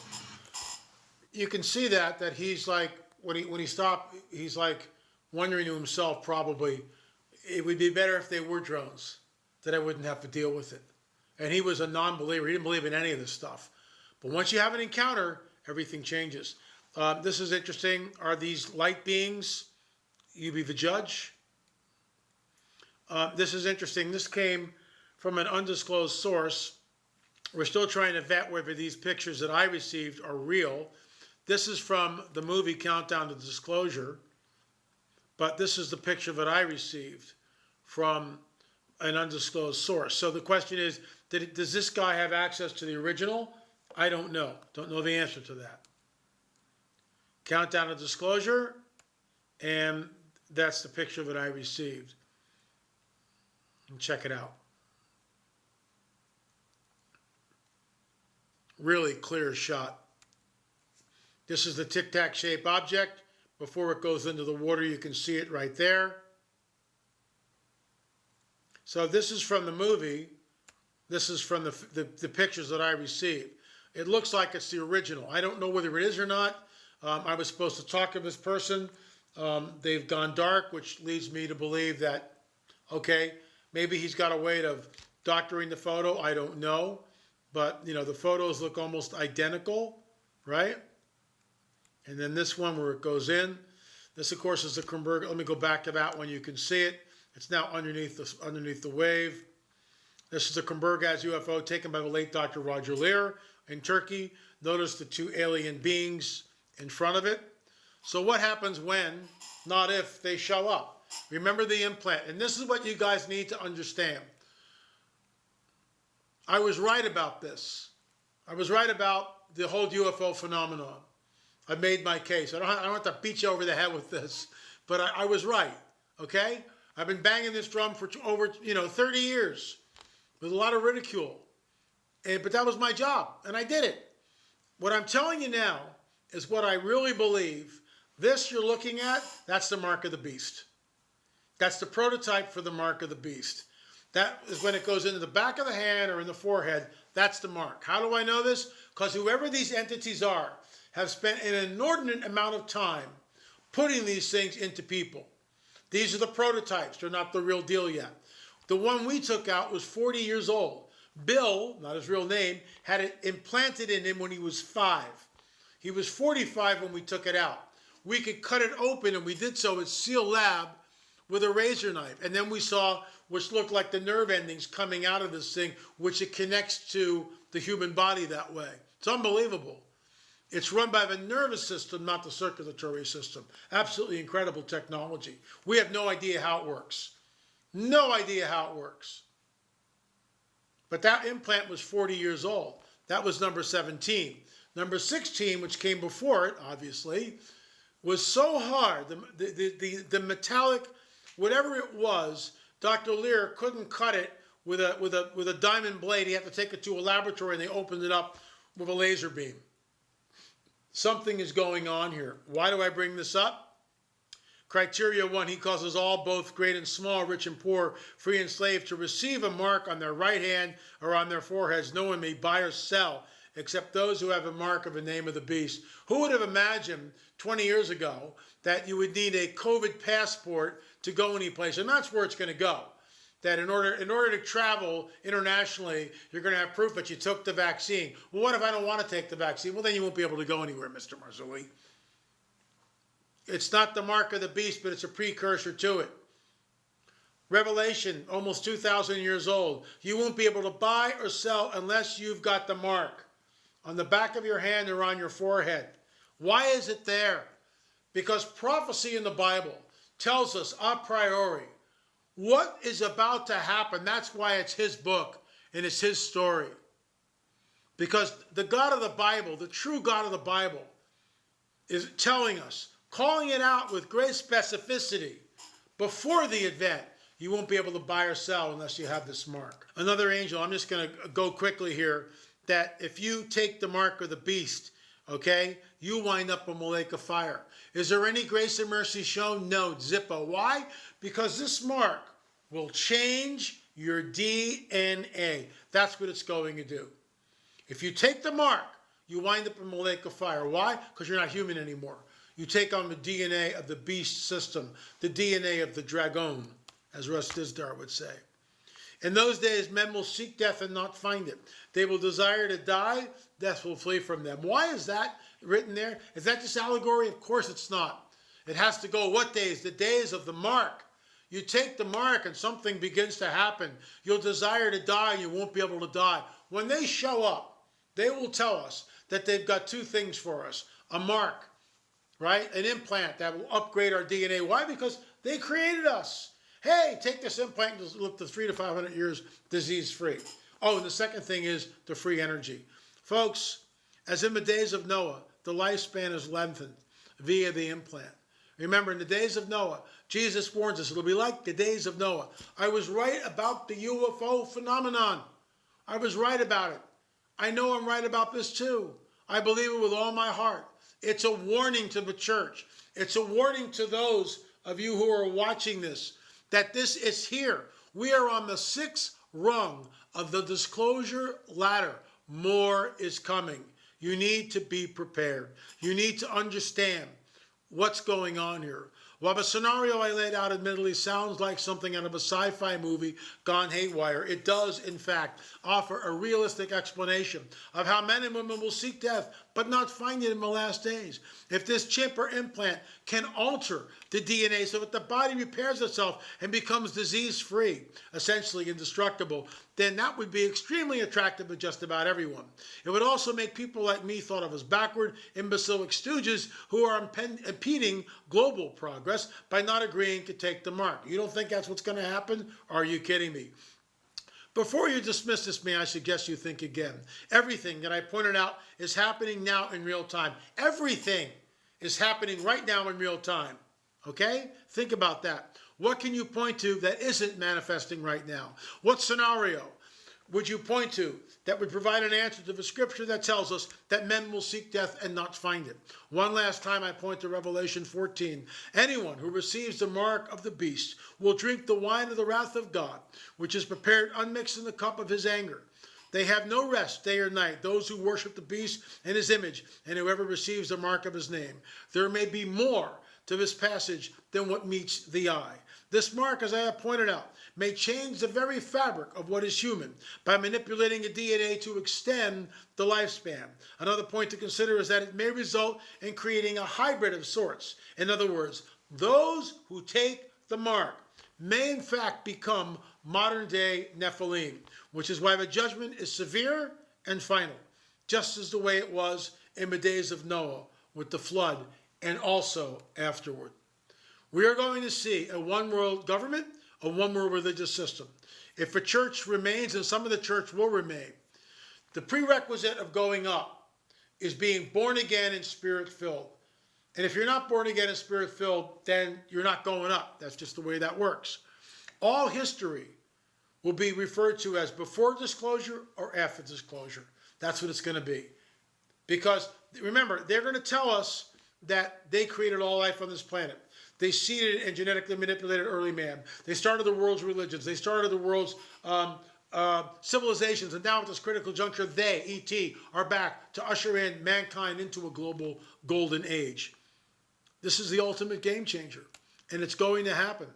You can see that he's like, when he stopped, he's like wondering to himself, probably, it would be better if they were drones, that I wouldn't have to deal with it. And he was a non-believer. He didn't believe in any of this stuff. But once you have an encounter, everything changes. This is interesting. Are these light beings? You be the judge. This is interesting. This came from an undisclosed source. We're still trying to vet whether these pictures that I received are real. This is from the movie Countdown to Disclosure. But this is the picture that I received from an undisclosed source. So the question is, does this guy have access to the original? I don't know. Don't know the answer to that. Countdown to Disclosure, and that's the picture that I received. And check it out. Really clear shot. This is the tic-tac shaped object. Before it goes into the water, you can see it right there. So this is from the movie. This is from the pictures that I received. It looks like it's the original. I don't know whether it is or not. I was supposed to talk to this person. They've gone dark, which leads me to believe that, okay, maybe he's got a way of doctoring the photo. I don't know. But, you know, the photos look almost identical, right? And then this one where it goes in. This, of course, is the Kronberg. Let me go back to that one. You can see it. It's now underneath the wave. This is the Kronberg-as UFO taken by the late Dr. Roger Lear in Turkey. Notice the two alien beings in front of it. So what happens when, not if, they show up? Remember the implant. And this is what you guys need to understand. I was right about this. I was right about the whole UFO phenomenon. I made my case. I don't have to beat you over the head with this, but I was right, okay? I've been banging this drum for over 30 years with a lot of ridicule. But that was my job, and I did it. What I'm telling you now is what I really believe. This you're looking at, that's the mark of the beast. That's the prototype for the mark of the beast. That is when it goes into the back of the hand or in the forehead. That's the mark. How do I know this? Because whoever these entities are have spent an inordinate amount of time putting these things into people. These are the prototypes. They're not the real deal yet. The one we took out was 40 years old. Bill, not his real name, had it implanted in him when he was 5. He was 45 when we took it out. We could cut it open, and we did so at Seal Lab with a razor knife. And then we saw which looked like the nerve endings coming out of this thing, which it connects to the human body that way. It's unbelievable. It's run by the nervous system, not the circulatory system. Absolutely incredible technology. We have no idea how it works. No idea how it works. But that implant was 40 years old. That was number 17. Number 16, which came before it, obviously, was so hard. The metallic, whatever it was, Dr. Lear couldn't cut it with a diamond blade. He had to take it to a laboratory, and they opened it up with a laser beam. Something is going on here. Why do I bring this up? Criteria 1, he causes all, both great and small, rich and poor, free and slave, to receive a mark on their right hand or on their foreheads. No one may buy or sell except those who have a mark of the name of the beast. Who would have imagined 20 years ago that you would need a COVID passport to go anyplace? And that's where it's going to go. That in order to travel internationally, you're going to have proof that you took the vaccine. Well, what if I don't want to take the vaccine? Well, then you won't be able to go anywhere, Mr. Marzulli. It's not the mark of the beast, but it's a precursor to it. Revelation, almost 2,000 years old. You won't be able to buy or sell unless you've got the mark on the back of your hand or on your forehead. Why is it there? Because prophecy in the Bible tells us a priori what is about to happen. That's why it's his book and it's his story. Because the God of the Bible, the true God of the Bible, is telling us, calling it out with great specificity before the event. You won't be able to buy or sell unless you have this mark. Another angel, I'm just going to go quickly here, that if you take the mark of the beast, okay, you wind up in the lake of fire. Is there any grace and mercy shown? No, zippo. Why? Because this mark will change your DNA. That's what it's going to do. If you take the mark, you wind up in the lake of fire. Why? Because you're not human anymore. You take on the DNA of the beast system, the DNA of the dragon, as Russ Dizdar would say. In those days, men will seek death and not find it. They will desire to die, death will flee from them. Why is that written there? Is that just allegory? Of course it's not. It has to go, what days? The days of the mark. You take the mark and something begins to happen. You'll desire to die and you won't be able to die. When they show up, they will tell us that they've got two things for us. A mark, right? An implant that will upgrade our DNA. Why? Because they created us. Hey, take this implant and live to 300 to 500 years disease-free. Oh, and the second thing is the free energy. Folks, as in the days of Noah, the lifespan is lengthened via the implant. Remember, in the days of Noah, Jesus warns us, it'll be like the days of Noah. I was right about the UFO phenomenon. I was right about it. I know I'm right about this too. I believe it with all my heart. It's a warning to the church. It's a warning to those of you who are watching this, that this is here. We are on the 6th rung of the disclosure ladder. More is coming. You need to be prepared. You need to understand what's going on here. While the scenario I laid out admittedly sounds like something out of a sci-fi movie gone haywire, it does, in fact, offer a realistic explanation of how men and women will seek death but not find it in the last days. If this chip or implant can alter the DNA so that the body repairs itself and becomes disease-free, essentially indestructible, then that would be extremely attractive to just about everyone. It would also make people like me thought of as backward, imbecilic stooges who are impeding global progress by not agreeing to take the mark. You don't think that's what's going to happen? Are you kidding me? Before you dismiss this, may I suggest you think again. Everything that I pointed out is happening now in real time. Everything is happening right now in real time. Okay? Think about that. What can you point to that isn't manifesting right now? What scenario would you point to that would provide an answer to the scripture that tells us that men will seek death and not find it? One last time I point to Revelation 14. Anyone who receives the mark of the beast will drink the wine of the wrath of God, which is prepared unmixed in the cup of his anger. They have no rest day or night, those who worship the beast and his image, and whoever receives the mark of his name. There may be more to this passage than what meets the eye. This mark, as I have pointed out, may change the very fabric of what is human by manipulating the DNA to extend the lifespan. Another point to consider is that it may result in creating a hybrid of sorts. In other words, those who take the mark may in fact become modern-day Nephilim, which is why the judgment is severe and final, just as the way it was in the days of Noah with the flood and also afterward. We are going to see a one-world government, a one-world religious system. If the church remains, and some of the church will remain, the prerequisite of going up is being born again and spirit-filled. And if you're not born again and spirit-filled, then you're not going up. That's just the way that works. All history will be referred to as before disclosure or after disclosure. That's what it's going to be. Because, remember, they're going to tell us that they created all life on this planet. They seeded and genetically manipulated early man. They started the world's religions. They started the world's civilizations. And now at this critical juncture, they, E.T., are back to usher in mankind into a global golden age. This is the ultimate game changer. And it's going to happen.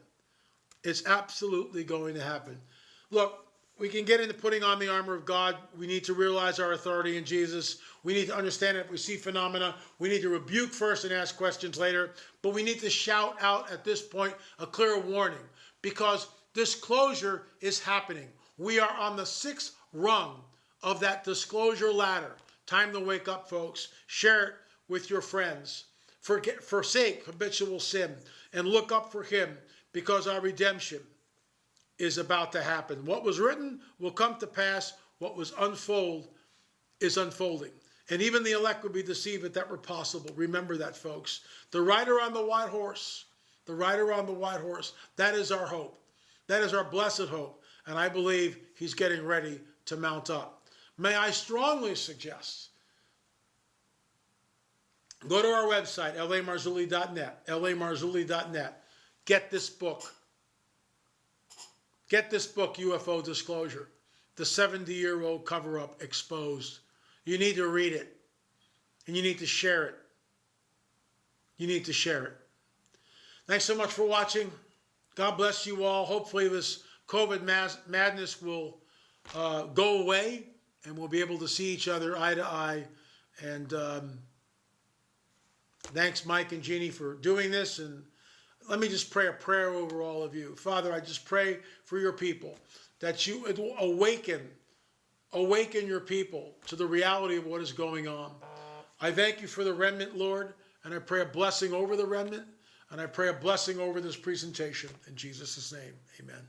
It's absolutely going to happen. Look, we can get into putting on the armor of God. We need to realize our authority in Jesus. We need to understand that if we see phenomena, we need to rebuke first and ask questions later. But we need to shout out at this point a clear warning, because disclosure is happening. We are on the 6th rung of that disclosure ladder. Time to wake up, folks. Share it with your friends. Forsake habitual sin and look up for him, because our redemption is about to happen. What was written will come to pass. What was unfold is unfolding. And even the elect would be deceived if that were possible. Remember that, folks. The rider on the white horse, the rider on the white horse, that is our hope. That is our blessed hope. And I believe he's getting ready to mount up. May I strongly suggest Go to our website, lamarzulli.net, lamarzulli.net. Get this book. Get this book, UFO Disclosure. The 70-year-old cover-up exposed. You need to read it. And you need to share it. You need to share it. Thanks so much for watching. God bless you all. Hopefully this COVID madness will go away and we'll be able to see each other eye to eye. And thanks, Mike and Jeannie, for doing this. And let me just pray a prayer over all of you. Father, I just pray for your people that you will awaken your people to the reality of what is going on. I thank you for the remnant, Lord, and I pray a blessing over the remnant, and I pray a blessing over this presentation. In Jesus' name, amen.